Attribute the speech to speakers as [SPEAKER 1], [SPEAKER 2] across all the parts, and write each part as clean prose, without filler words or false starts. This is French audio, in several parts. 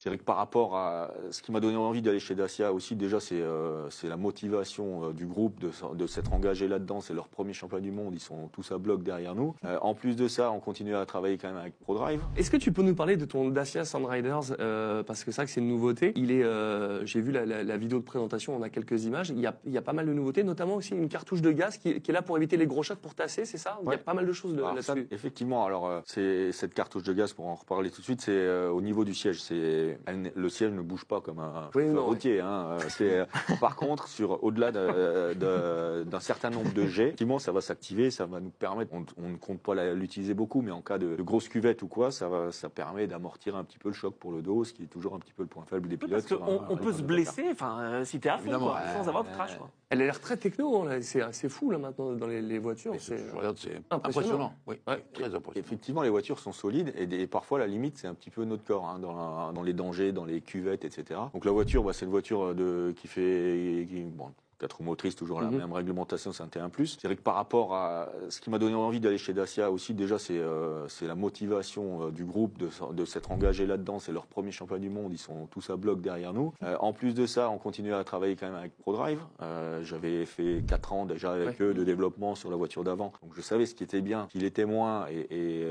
[SPEAKER 1] Je dirais que par rapport à ce qui m'a donné envie d'aller chez Dacia aussi, déjà, c'est la motivation du groupe de s'être engagé là-dedans. C'est leur premier championnat du monde. Ils sont tous à bloc derrière nous. En plus de ça, on continue à travailler quand même avec ProDrive.
[SPEAKER 2] Est-ce que tu peux nous parler de ton Dacia Sandriders parce que c'est vrai que c'est une nouveauté. J'ai vu la vidéo de présentation, on a quelques images. Il y a pas mal de nouveautés, notamment aussi une cartouche de gaz qui est là pour éviter les gros chocs pour tasser, c'est ça? Il y a pas mal de choses là-dessus.
[SPEAKER 1] Effectivement, alors c'est cette cartouche de gaz, pour en reparler tout de suite, c'est au niveau du siège. Le siège ne bouge pas comme un chauffeur routier. Hein. Par contre, au-delà d'un certain nombre de jets, effectivement, ça va s'activer, ça va nous permettre. On ne compte pas l'utiliser beaucoup, mais en cas de grosse cuvette ou quoi, ça permet d'amortir un petit peu le choc pour le dos, ce qui est toujours un petit peu le point faible des pilotes.
[SPEAKER 3] Parce qu'on peut se blesser, si t'es à fond, quoi, sans avoir de crash. Quoi.
[SPEAKER 2] Elle a l'air très techno, hein, c'est assez fou là maintenant dans les voitures.
[SPEAKER 4] C'est impressionnant. Oui, très impressionnant.
[SPEAKER 1] Effectivement, les voitures sont solides et parfois la limite c'est un petit peu notre corps hein, dans les dangers, dans les cuvettes, etc. Donc la voiture, c'est une voiture qui fait 4 roues motrices, toujours la même réglementation, c'est un T1+. Je dirais que par rapport à ce qui m'a donné envie d'aller chez Dacia aussi, déjà, c'est la motivation du groupe de s'être engagé là-dedans. C'est leur premier championnat du monde. Ils sont tous à bloc derrière nous. En plus de ça, on continue à travailler quand même avec ProDrive. J'avais fait 4 ans déjà avec eux de développement sur la voiture d'avant. Donc je savais ce qui était bien, qui l'était moins. Et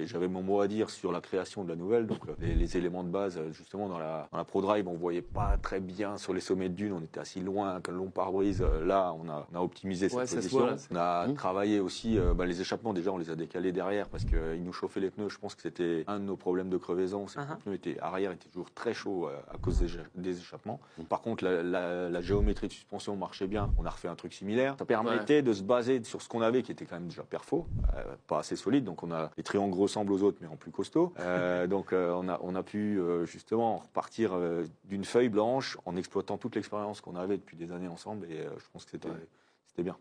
[SPEAKER 1] j'avais mon mot à dire sur la création de la nouvelle. Donc les éléments de base, justement, dans la ProDrive, on voyait pas très bien sur les sommets de dunes. On était assez loin, que long pare-brise, là, on a optimisé cette position. On a travaillé aussi les échappements. Déjà, on les a décalés derrière parce qu'ils nous chauffaient les pneus. Je pense que c'était un de nos problèmes de crevaison. C'est que les pneus arrière étaient toujours très chauds à cause des échappements. Par contre, la géométrie de suspension marchait bien. On a refait un truc similaire. Ça permettait de se baser sur ce qu'on avait, qui était quand même déjà perfo, pas assez solide. Donc, on a les triangles ressemblent aux autres, mais en plus costaud. Donc, on a pu justement repartir d'une feuille blanche en exploitant toute l'expérience qu'on avait depuis des années ensemble. Et je pense que c'était bien.